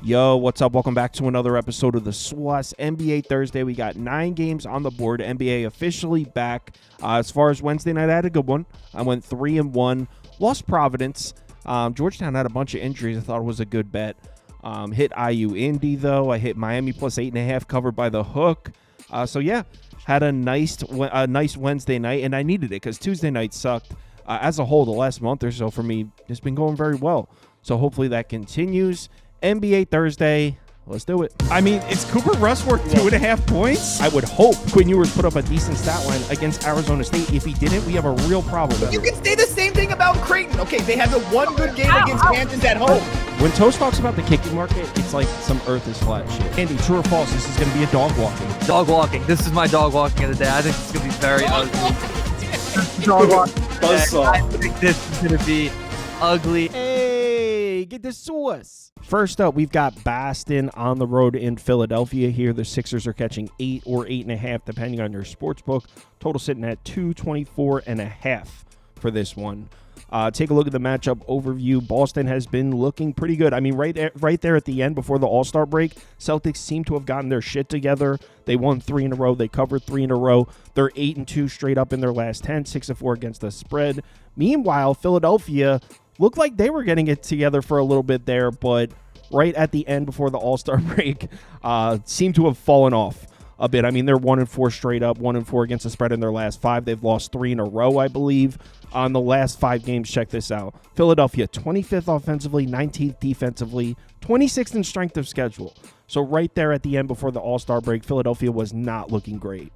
Yo, what's up? Welcome back to another episode of the SWAS NBA Thursday. We got 9 games on the board. NBA officially back. As far as Wednesday night, I had a good one. I went 3-1. Lost Providence. Georgetown had a bunch of injuries. I thought it was a good bet. Hit IU Indy, though. I hit Miami plus 8.5, covered by the hook. So, yeah, had a nice Wednesday night, and I needed it because Tuesday night sucked. As a whole, the last month or so for me, it's been going very well. So hopefully that continues. NBA Thursday. Let's do it. I mean, is Cooper Rush worth 2.5 points? I would hope Quinn Ewers put up a decent stat line against Arizona State. If he didn't, we have a real problem. You can say the same thing about Creighton. Okay, they had the one good game against Kansas at home. When Toast talks about the kicking market, it's like some earth is flat shit. Andy, true or false, this is going to be a dog walking. Dog walking. This is my dog walking of the day. I think it's going to be very ugly. Dog walking. I think this is going to be ugly. Hey, get the sauce. First up, we've got Boston on the road in Philadelphia here. The Sixers are catching 8 or 8.5, depending on your sports book. Total sitting at 224.5 for this one. Take a look at the matchup overview. Boston has been looking pretty good. I mean, right there at the end before the All-Star break, Celtics seem to have gotten their shit together. They won 3 in a row. They covered 3 in a row. They're 8-2 straight up in their last 10, 6-4 against the spread. Meanwhile, Philadelphia looked like they were getting it together for a little bit there, but right at the end before the All-Star break, seemed to have fallen off a bit. I mean, they're 1-4 straight up, 1-4 against the spread in their last 5. They've lost 3 in a row, I believe. On the last 5 games, check this out. Philadelphia, 25th offensively, 19th defensively, 26th in strength of schedule. So right there at the end before the All-Star break, Philadelphia was not looking great.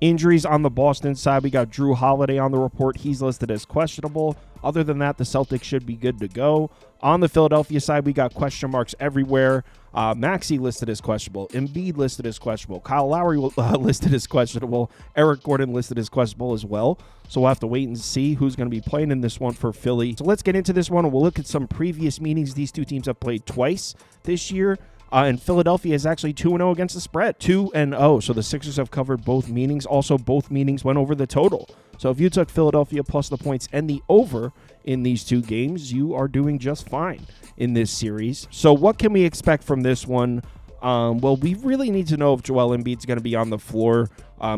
Injuries on the Boston side, we got Drew Holiday on the report. He's listed as questionable. Other than that, the Celtics should be good to go. On the Philadelphia side, we got question marks everywhere. Maxey listed as questionable. Embiid listed as questionable. Kyle Lowry listed as questionable. Eric Gordon listed as questionable as well. So we'll have to wait and see who's going to be playing in this one for Philly. So let's get into this one, and we'll look at some previous meetings. These two teams have played twice this year. And Philadelphia is actually 2-0 against the spread. 2-0. So the Sixers have covered both meetings. Also, both meetings went over the total. So if you took Philadelphia plus the points and the over in these 2 games, you are doing just fine in this series. So what can we expect from this one? Well, we really need to know if Joel Embiid's going to be on the floor.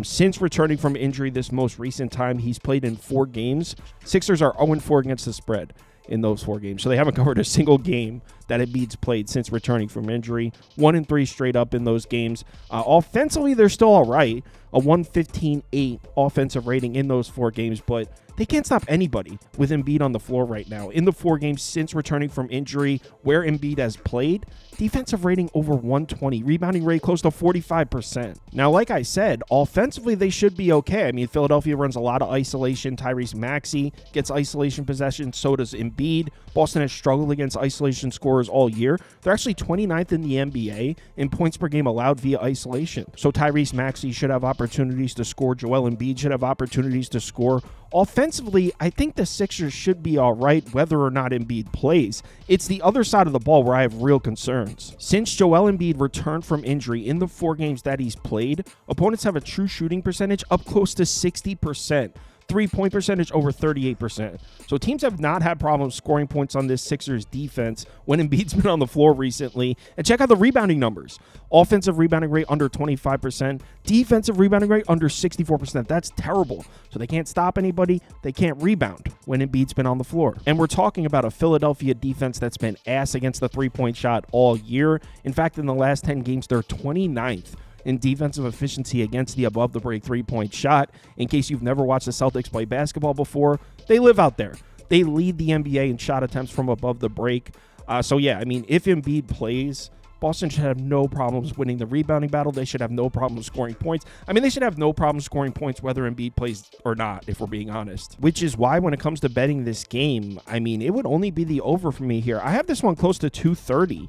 Since returning from injury this most recent time, he's played in 4 games. Sixers are 0-4 against the spread in those 4 games. So they haven't covered a single game that Embiid's played since returning from injury. 1-3 straight up in those games. Offensively, they're still all right. A 115.8 offensive rating in those 4 games, but they can't stop anybody with Embiid on the floor right now. In the 4 games since returning from injury, where Embiid has played, defensive rating over 120, rebounding rate close to 45%. Now, like I said, offensively, they should be okay. I mean, Philadelphia runs a lot of isolation. Tyrese Maxey gets isolation possession. So does Embiid. Boston has struggled against isolation scorers all year. They're actually 29th in the NBA in points per game allowed via isolation. So Tyrese Maxey should have opportunities to score. Joel Embiid should have opportunities to score. Offensively, I think the Sixers should be all right whether or not Embiid plays. It's the other side of the ball where I have real concerns. Since Joel Embiid returned from injury in the 4 games that he's played, opponents have a true shooting percentage up close to 60%. 3-point percentage over 38%. So teams have not had problems scoring points on this Sixers defense when Embiid's been on the floor recently. And check out the rebounding numbers. Offensive rebounding rate under 25%. Defensive rebounding rate under 64%. That's terrible. So they can't stop anybody. They can't rebound when Embiid's been on the floor. And we're talking about a Philadelphia defense that's been ass against the 3-point shot all year. In fact, in the last 10 games, they're 29th in defensive efficiency against the above-the-break 3-point shot. In case you've never watched the Celtics play basketball before, they live out there. They lead the NBA in shot attempts from above the break. So, yeah, I mean, if Embiid plays, Boston should have no problems winning the rebounding battle. They should have no problem scoring points. I mean, they should have no problem scoring points whether Embiid plays or not, if we're being honest. Which is why when it comes to betting this game, I mean, it would only be the over for me here. I have this one close to 230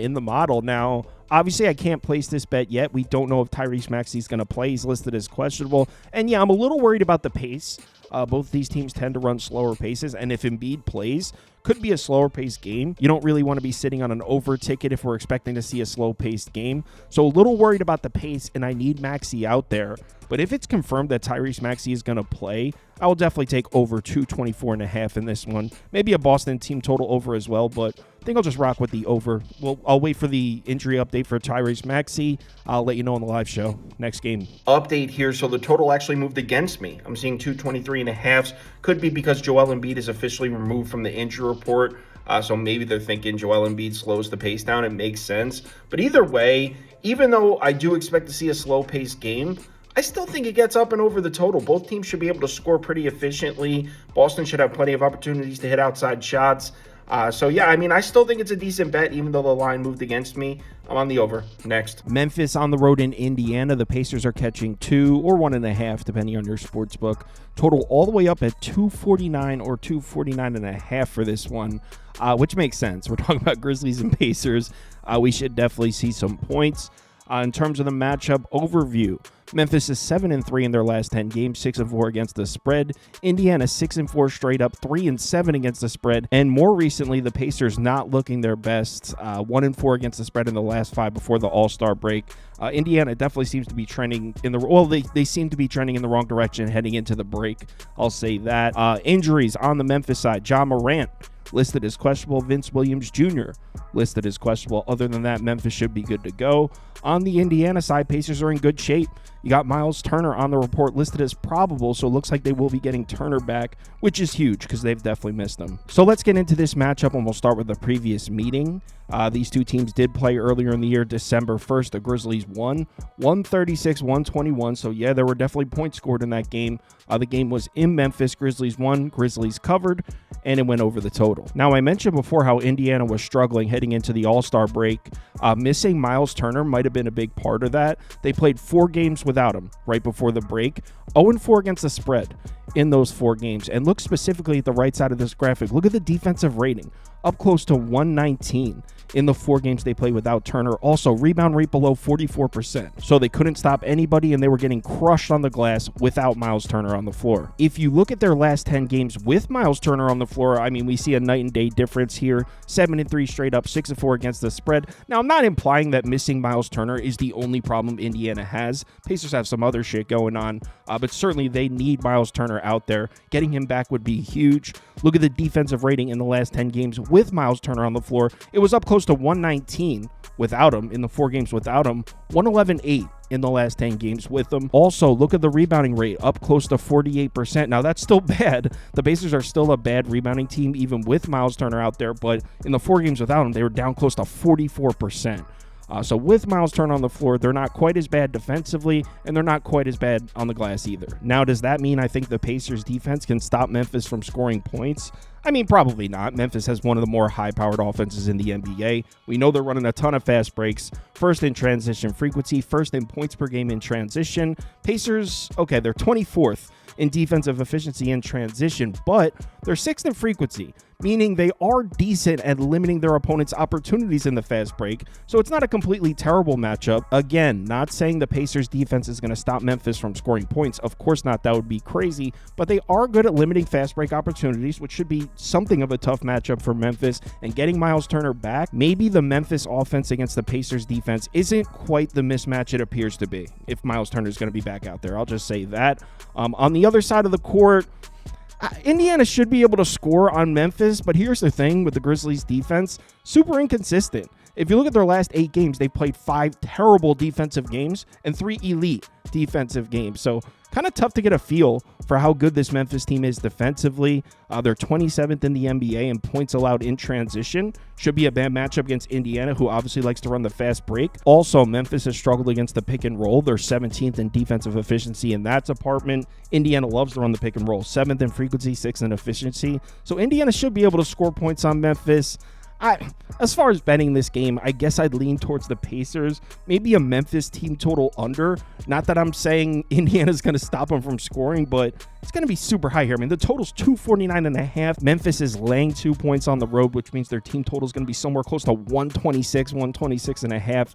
in the model. Now, obviously, I can't place this bet yet. We don't know if Tyrese Maxey's going to play. He's listed as questionable. And, yeah, I'm a little worried about the pace Both these teams tend to run slower paces, and if Embiid plays, could be a slower paced game. You don't really want to be sitting on an over ticket if we're expecting to see a slow paced game. So a little worried about the pace, and I need Maxey out there. But if it's confirmed that Tyrese Maxey is going to play, I will definitely take over 224.5 in this one. Maybe a Boston team total over as well, but I think I'll just rock with the over. I'll wait for the injury update for Tyrese Maxey. I'll let you know on the live show. Next game. Update here. So the total actually moved against me. I'm seeing 223.5. Could be because Joel Embiid is officially removed from the injury report. So maybe they're thinking Joel Embiid slows the pace down. It makes sense. But either way, even though I do expect to see a slow-paced game, I still think it gets up and over the total. Both teams should be able to score pretty efficiently. Boston should have plenty of opportunities to hit outside shots. So, yeah, I mean, I still think it's a decent bet, even though the line moved against me. I'm on the over. Next. Memphis on the road in Indiana. The Pacers are catching 2 or 1.5, depending on your sports book. Total all the way up at 249 or 249.5 for this one, which makes sense. We're talking about Grizzlies and Pacers. We should definitely see some points. In terms of the matchup overview, Memphis is 7-3 in their last 10 games, 6-4 against the spread. Indiana 6-4 straight up, 3-7 against the spread. And more recently, the Pacers not looking their best, 1-4 against the spread in the last 5 before the All-Star break. Indiana definitely seems to be trending in the they seem to be trending in the wrong direction heading into the break. I'll say that. Injuries on the Memphis side: Ja Morant listed as questionable. Vince Williams Jr. listed as questionable. Other than that, Memphis should be good to go. On the Indiana side, Pacers are in good shape. You got Miles Turner on the report listed as probable, so it looks like they will be getting Turner back, which is huge because they've definitely missed him. So let's get into this matchup, and we'll start with the previous meeting. These two teams did play earlier in the year, December 1st. The Grizzlies won 136-121, so yeah, there were definitely points scored in that game. The game was in Memphis. Grizzlies won, Grizzlies covered, and it went over the total. Now, I mentioned before how Indiana was struggling heading into the All-Star break. Missing Miles Turner might have been a big part of that. They played 4 games without him right before the break. 0-4 against the spread in those 4 games. And look specifically at the right side of this graphic. Look at the defensive rating, up close to 119 in the 4 games they played without Turner. Also, rebound rate below 44%. So they couldn't stop anybody, and they were getting crushed on the glass without Miles Turner on the floor. If you look at their last 10 games with Miles Turner on the floor, I mean, we see a night and day difference here. 7-3 straight up, 6-4 against the spread. Now, I'm not implying that missing Miles Turner is the only problem Indiana has. Pacers have some other shit going on, but certainly they need Miles Turner out there. Getting him back would be huge. Look at the defensive rating in the last 10 games with Miles Turner on the floor. It was up close to 119 without him in the 4 games without him. 111-8 in the last 10 games with him. Also, look at the rebounding rate, up close to 48%. Now, that's still bad. The Pacers are still a bad rebounding team, even with Miles Turner out there, but in the 4 games without him, they were down close to 44%. So with Miles Turner on the floor, they're not quite as bad defensively, and they're not quite as bad on the glass either. Now, does that mean I think the Pacers defense can stop Memphis from scoring points? I mean, probably not. Memphis has one of the more high-powered offenses in the NBA. We know they're running a ton of fast breaks. First in transition frequency, first in points per game in transition. Pacers, okay, they're 24th in defensive efficiency in transition, but they're 6th in frequency, meaning they are decent at limiting their opponent's opportunities in the fast break. So it's not a completely terrible matchup. Again, not saying the Pacers defense is going to stop Memphis from scoring points. Of course not. That would be crazy. But they are good at limiting fast break opportunities, which should be something of a tough matchup for Memphis. And getting Miles Turner back, maybe the Memphis offense against the Pacers defense isn't quite the mismatch it appears to be if Miles Turner is going to be back out there. I'll just say that. On the other side of the court, Indiana should be able to score on Memphis, but here's the thing with the Grizzlies defense, super inconsistent. If you look at their last 8 games, they've played 5 terrible defensive games and 3 elite defensive games. So kind of tough to get a feel for how good this Memphis team is defensively. They're 27th in the NBA in points allowed in transition. Should be a bad matchup against Indiana, who obviously likes to run the fast break. Also, Memphis has struggled against the pick and roll. They're 17th in defensive efficiency in that department. Indiana loves to run the pick and roll. 7th in frequency, 6th in efficiency. So Indiana should be able to score points on Memphis. As far as betting this game, I guess I'd lean towards the Pacers. Maybe a Memphis team total under. Not that I'm saying Indiana's going to stop them from scoring, but it's going to be super high here. I mean, the total's 249.5. Memphis is laying 2 points on the road, which means their team total is going to be somewhere close to 126.5.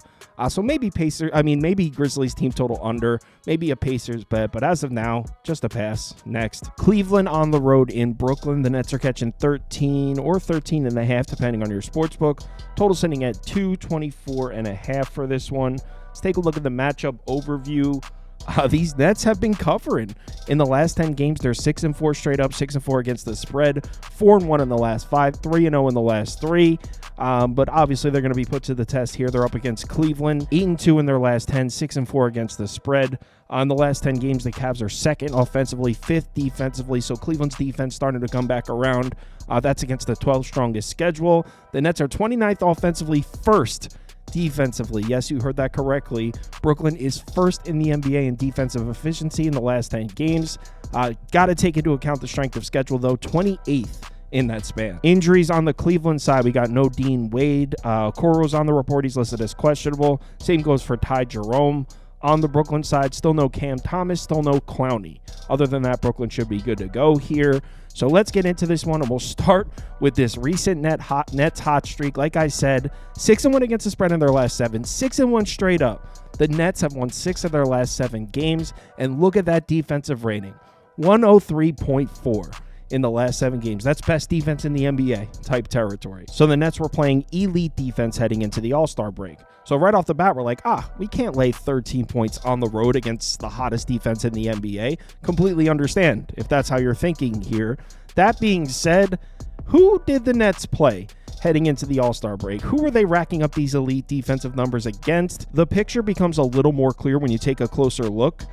So maybe maybe Grizzlies team total under, maybe a Pacers bet, but as of now, just a pass. Next, Cleveland on the road in Brooklyn. The Nets are catching 13 or 13.5, depending on your sports book. Total sitting at 224.5 for this one. Let's take a look at the matchup overview. These Nets have been covering. In the last 10 games, they're 6-4 straight up, 6-4 against the spread, 4-1 in the last 5, 3-0 in the last 3. But obviously, they're going to be put to the test here. They're up against Cleveland, 8-2 in their last 10, 6-4 against the spread. In the last 10 games, the Cavs are second offensively, fifth defensively. So Cleveland's defense starting to come back around. That's against the 12th strongest schedule. The Nets are 29th offensively, first defensively. Yes, you heard that correctly. Brooklyn is first in the NBA in defensive efficiency in the last 10 games. Got to take into account the strength of schedule, though, 28th in that span. Injuries on the Cleveland side, we got no Dean Wade. Coro's on the report. He's listed as questionable. Same goes for Ty Jerome. On the Brooklyn side, still no Cam Thomas, still no Clowney. Other than that, Brooklyn should be good to go here. So let's get into this one, and we'll start with this recent Nets hot streak. Like I said, 6-1 against the spread in their last 7, 6-1 straight up. The Nets have won 6 of their last 7 games, and look at that defensive rating, 103.4. in the last 7 games. That's best defense in the NBA type territory. So the Nets were playing elite defense heading into the All-Star break. So right off the bat, we're like, we can't lay 13 points on the road against the hottest defense in the NBA. Completely understand if that's how you're thinking here. That being said, who did the Nets play heading into the All-Star break? Who were they racking up these elite defensive numbers against? The picture becomes a little more clear when you take a closer look.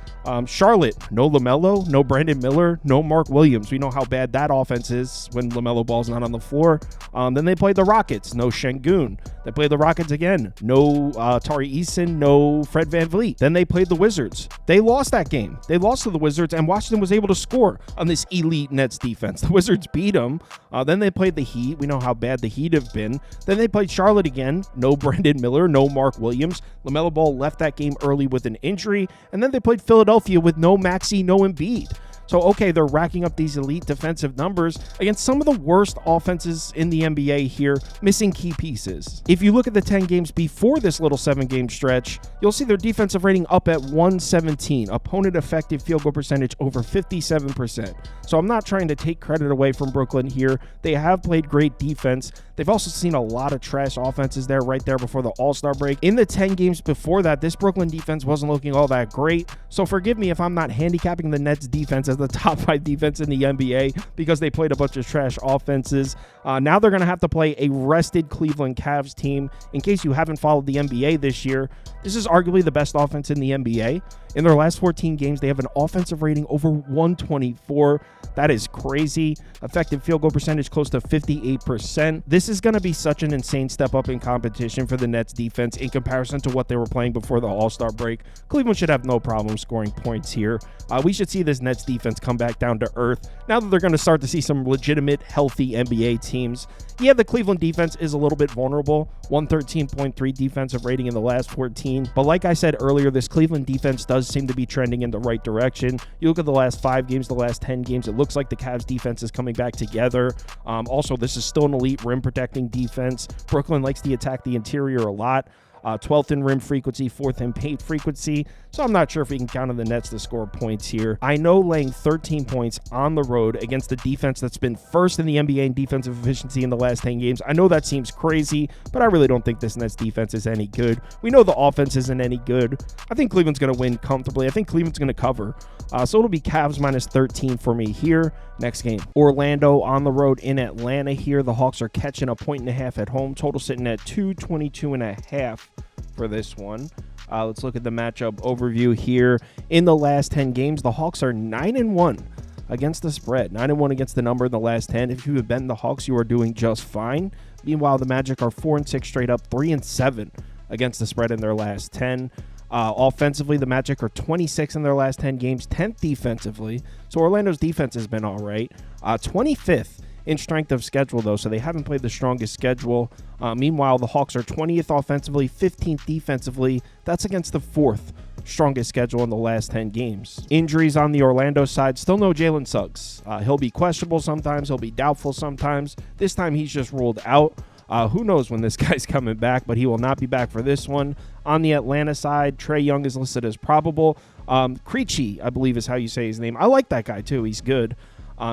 Charlotte, no LaMelo, no Brandon Miller, no Mark Williams. We know how bad that offense is when LaMelo Ball's not on the floor. Then they played the Rockets, no Şengün. They played the Rockets again, no Tari Eason, no Fred VanVleet. Then they played the Wizards. They lost that game. They lost to the Wizards, and Washington was able to score on this elite Nets defense. The Wizards beat them. Then they played the Heat. We know how bad the Heat have been. Then they played Charlotte again. No Brandon Miller, no Mark Williams. LaMelo Ball left that game early with an injury. And then they played Philadelphia with no Maxey, no Embiid. So, okay, they're racking up these elite defensive numbers against some of the worst offenses in the NBA here, missing key pieces. If you look at the 10 games before this little 7-game stretch, you'll see their defensive rating up at 117, opponent effective field goal percentage over 57%. So I'm not trying to take credit away from Brooklyn here. They have played great defense. They've also seen a lot of trash offenses there right there before the All-Star break. In the 10 games before that, this Brooklyn defense wasn't looking all that great. So forgive me if I'm not handicapping the Nets defense as the top 5 defense in the NBA because they played a bunch of trash offenses. Now they're going to have to play a rested Cleveland Cavs team. In case you haven't followed the NBA this year, this is arguably the best offense in the NBA. In their last 14 games, they have an offensive rating over 124. That is crazy. Effective field goal percentage close to 58%. This is going to be such an insane step up in competition for the Nets defense in comparison to what they were playing before the All-Star break. Cleveland should have no problem scoring points here. We should see this Nets defense come back down to earth now that they're going to start to see some legitimate, healthy NBA teams. Yeah, the Cleveland defense is a little bit vulnerable. 113.3 defensive rating in the last 14. But like I said earlier, this Cleveland defense does seem to be trending in the right direction. You look at the last 5 games, the last 10 games, it looks like the Cavs defense is coming back together. Also, this is still an elite rim protecting defense. Brooklyn likes to attack the interior a lot. 12th in rim frequency, 4th in paint frequency. So I'm not sure if we can count on the Nets to score points here. I know laying 13 points on the road against a defense that's been first in the NBA in defensive efficiency in the last 10 games. I know that seems crazy, but I really don't think this Nets defense is any good. We know the offense isn't any good. I think Cleveland's going to win comfortably. I think Cleveland's going to cover. So it'll be Cavs minus 13 for me here. Next game, Orlando on the road in Atlanta here. The Hawks are catching 1.5 at home. Total sitting at 222.5 for this one. Let's look at the matchup overview here. In the last 10 games, the Hawks are 9-1 against the spread. 9-1 against the number in the last 10. If you have been the Hawks, you are doing just fine. Meanwhile, the Magic are 4-6 straight up, 3-7 against the spread in their last 10. Offensively, the Magic are 26 in their last 10 games, 10th defensively. So Orlando's defense has been all right. 25th in strength of schedule, though, so they haven't played the strongest schedule. Meanwhile, the Hawks are 20th offensively, 15th defensively. That's against the 4th strongest schedule in the last 10 games. Injuries on the Orlando side, still no Jalen Suggs. He'll be questionable sometimes, he'll be doubtful sometimes. This time he's just ruled out. Who knows when this guy's coming back, but he will not be back for this one. On the Atlanta side, Trae Young is listed as probable. Krejci, I believe is how you say his name. I like that guy too. He's good.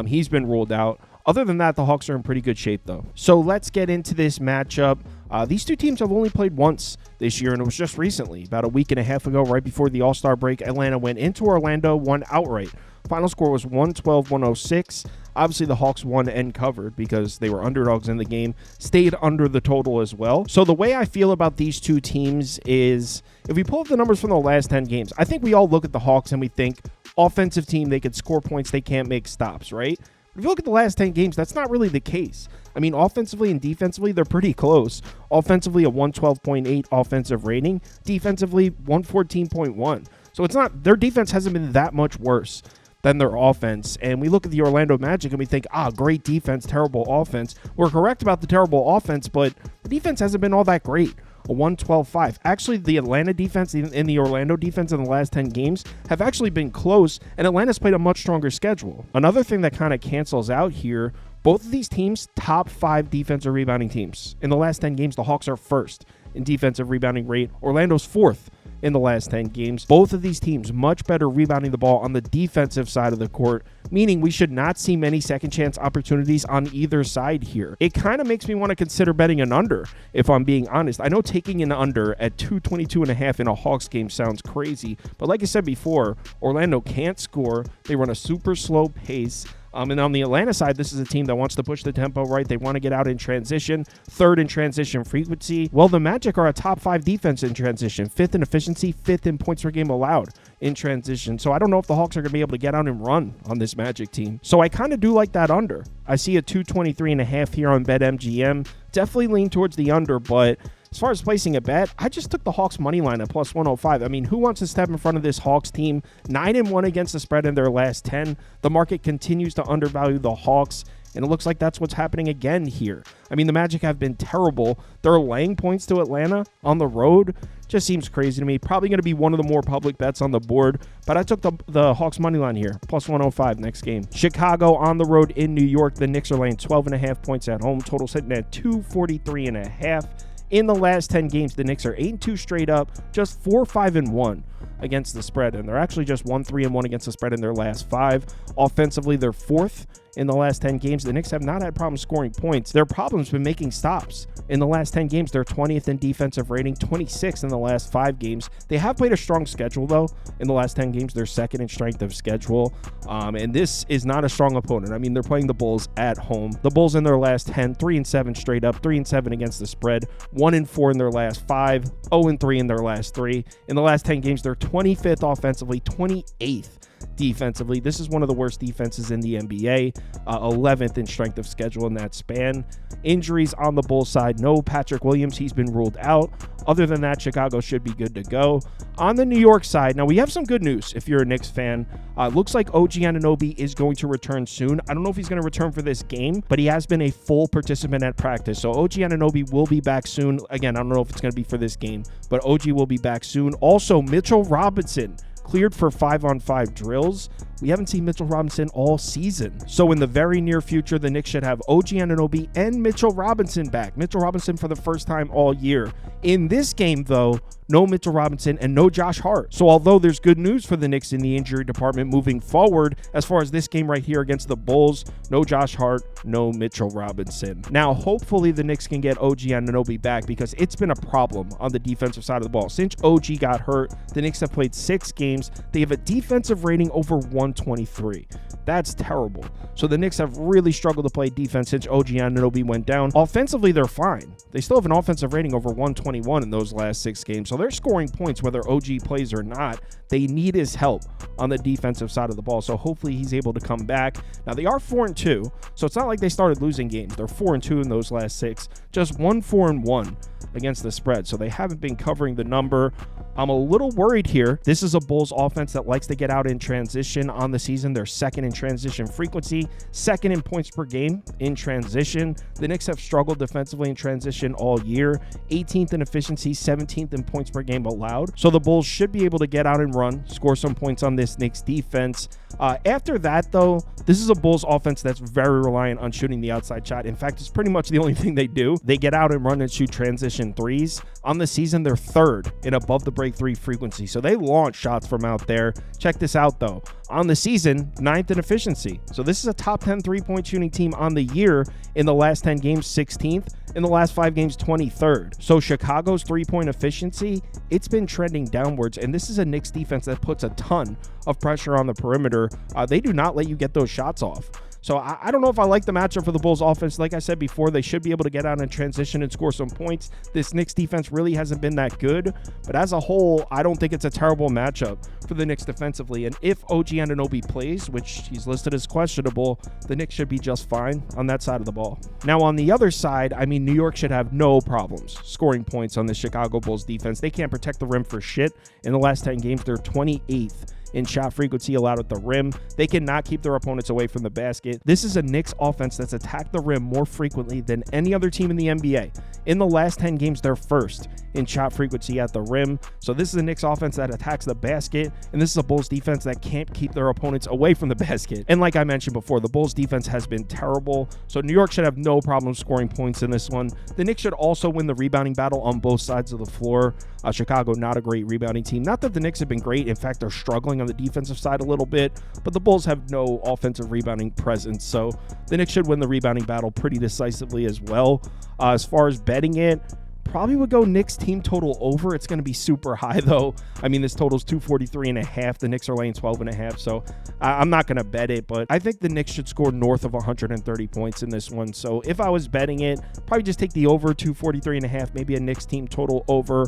He's been ruled out. Other than that, the Hawks are in pretty good shape, though. So let's get into this matchup. These two teams have only played once this year, and it was just recently, about a week and a half ago, right before the All-Star break. Atlanta went into Orlando, won outright. Final score was 112-106. Obviously, the Hawks won and covered because they were underdogs in the game, stayed under the total as well. So the way I feel about these two teams is, if we pull up the numbers from the last 10 games, I think we all look at the Hawks and we think, offensive team, they could score points, they can't make stops, right? But if you look at the last 10 games, that's not really the case. I mean, offensively and defensively, they're pretty close. Offensively, a 112.8 offensive rating. Defensively, 114.1. So it's not, their defense hasn't been that much worse than their offense. And we look at the Orlando Magic and we think, great defense, terrible offense. We're correct about the terrible offense, but the defense hasn't been all that great. A 112.5. Actually, the Atlanta defense and the Orlando defense in the last 10 games have actually been close, and Atlanta's played a much stronger schedule. Another thing that kind of cancels out here, both of these teams, top 5 defensive rebounding teams. In the last 10 games, the Hawks are first in defensive rebounding rate. Orlando's fourth in the last 10 games. Both of these teams much better rebounding the ball on the defensive side of the court, meaning we should not see many second chance opportunities on either side here. It kind of makes me want to consider betting an under, if I'm being honest. I know taking an under at 222.5 in a Hawks game sounds crazy, but like I said before, Orlando can't score. They run a super slow pace. And on the Atlanta side, this is a team that wants to push the tempo right. They want to get out in transition, third in transition frequency. Well, the Magic are a top 5 defense in transition, 5th in efficiency, 5th in points per game allowed in transition. So I don't know if the Hawks are going to be able to get out and run on this Magic team. So I kind of do like that under. I see a 223.5 here on BetMGM. Definitely lean towards the under, but as far as placing a bet, I just took the Hawks money line at plus 105. I mean, who wants to step in front of this Hawks team? 9-1 against the spread in their last 10. The market continues to undervalue the Hawks, and it looks like that's what's happening again here. I mean, the Magic have been terrible. They're laying points to Atlanta on the road. Just seems crazy to me. Probably going to be one of the more public bets on the board, but I took the Hawks money line here, plus 105 next game. Chicago on the road in New York. The Knicks are laying 12.5 points at home. Total sitting at 243.5. In the last 10 games, the Knicks are 8-2 straight up, just 4-5-1 against the spread, and they're actually just 1-3-1 against the spread in their last 5. Offensively, they're 4th in the last 10 games. The Knicks have not had problems scoring points. Their problem's been making stops. In the last 10 games, they're 20th in defensive rating, 26th in the last 5 games. They have played a strong schedule, though. In the last 10 games, they're 2nd in strength of schedule, and this is not a strong opponent. I mean, they're playing the Bulls at home. The Bulls in their last 10, 3-7 straight up, 3-7 against the spread, 1-4 in their last 5, 0-3 in their last 3. In the last 10 games, they're 25th offensively, 28th defensively. This is one of the worst defenses in the NBA, 11th in strength of schedule in that span. Injuries on the Bulls side, no Patrick Williams. He's been ruled out. Other than that, Chicago should be good to go. On the New York side, now we have some good news if you're a Knicks fan. Looks like OG Anunoby is going to return soon. I don't know if he's going to return for this game, but he has been a full participant at practice. So OG Anunoby will be back soon. Again, I don't know if it's going to be for this game, but OG will be back soon. Also, Mitchell Robinson cleared for 5-on-5 drills. We haven't seen Mitchell Robinson all season. So in the very near future, the Knicks should have OG Anunoby and Mitchell Robinson back. Mitchell Robinson for the first time all year. In this game, though, no Mitchell Robinson and no Josh Hart. So although there's good news for the Knicks in the injury department moving forward, as far as this game right here against the Bulls, no Josh Hart, no Mitchell Robinson. Now, hopefully the Knicks can get OG Anunoby back because it's been a problem on the defensive side of the ball. Since OG got hurt, the Knicks have played 6 games. They have a defensive rating over 123. That's terrible. So the Knicks have really struggled to play defense since OG Anunoby went down. Offensively, they're fine. They still have an offensive rating over 121 in those last 6 games. So they're scoring points whether OG plays or not. They need his help on the defensive side of the ball. So hopefully he's able to come back. Now they are 4-2. So it's not like they started losing games. They're 4-2 in those last 6. Just 1-4-1 against the spread. So they haven't been covering the number. I'm a little worried here. This is a Bulls offense that likes to get out in transition on the season. They're second in transition frequency, second in points per game in transition. The Knicks have struggled defensively in transition all year, 18th in efficiency, 17th in points per game allowed. So the Bulls should be able to get out and run, score some points on this Knicks defense. After that, though, this is a Bulls offense that's very reliant on shooting the outside shot. In fact, it's pretty much the only thing they do. They get out and run and shoot transition threes. On the season, they're third in above the break three frequency. So they launch shots from out there. Check this out, though. On the season, 9th in efficiency. So this is a top 10 3-point shooting team on the year. In the last 10 games, 16th. In the last 5 games, 23rd. So Chicago's 3-point efficiency, it's been trending downwards. And this is a Knicks defense that puts a ton of pressure on the perimeter. They do not let you get those shots off. So I don't know if I like the matchup for the Bulls offense. Like I said before, they should be able to get out in transition and score some points. This Knicks defense really hasn't been that good. But as a whole, I don't think it's a terrible matchup for the Knicks defensively. And if OG Anunoby plays, which he's listed as questionable, the Knicks should be just fine on that side of the ball. Now, on the other side, I mean, New York should have no problems scoring points on the Chicago Bulls defense. They can't protect the rim for shit. In the last 10 games, they're 28th in shot frequency allowed at the rim. They cannot keep their opponents away from the basket. This is a Knicks offense that's attacked the rim more frequently than any other team in the NBA. In the last 10 games, they're first in shot frequency at the rim. So this is a Knicks offense that attacks the basket, and this is a Bulls defense that can't keep their opponents away from the basket. And like I mentioned before, the Bulls defense has been terrible, so New York should have no problem scoring points in this one. The Knicks should also win the rebounding battle on both sides of the floor. Chicago, not a great rebounding team. Not that the Knicks have been great. In fact, they're struggling on the defensive side a little bit, but the Bulls have no offensive rebounding presence, so the Knicks should win the rebounding battle pretty decisively as well. As far as betting it, probably would go Knicks team total over. It's going to be super high, though. I mean, this total is 243.5. The Knicks are laying 12.5, so I'm not going to bet it, but I think the Knicks should score north of 130 points in this one. So if I was betting it, probably just take the over 243.5, maybe a Knicks team total over.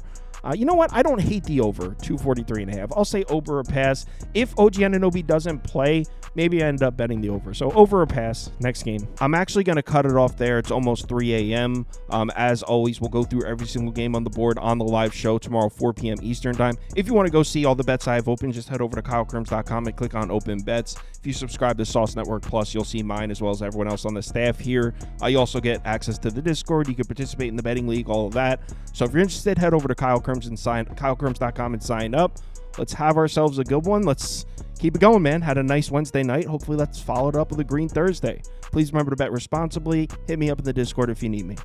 You know what? I don't hate the over 243.5. I'll say over or pass. If OG Anunoby doesn't play, maybe I end up betting the over. So over or pass next game. I'm actually going to cut it off there. It's almost 3 a.m. As always, we'll go through every single game on the board on the live show tomorrow, 4 p.m. Eastern time. If you want to go see all the bets I have open, just head over to KyleKirms.com and click on open bets. If you subscribe to Sauce Network Plus, you'll see mine as well as everyone else on the staff here. You also get access to the Discord. You can participate in the betting league, all of that. So if you're interested, head over to KyleKirms.com and sign up. Let's have ourselves a good one. Let's keep it going, man. Had a nice Wednesday night. Hopefully let's follow it up with a Green Thursday. Please remember to bet responsibly. Hit me up in the Discord if you need me.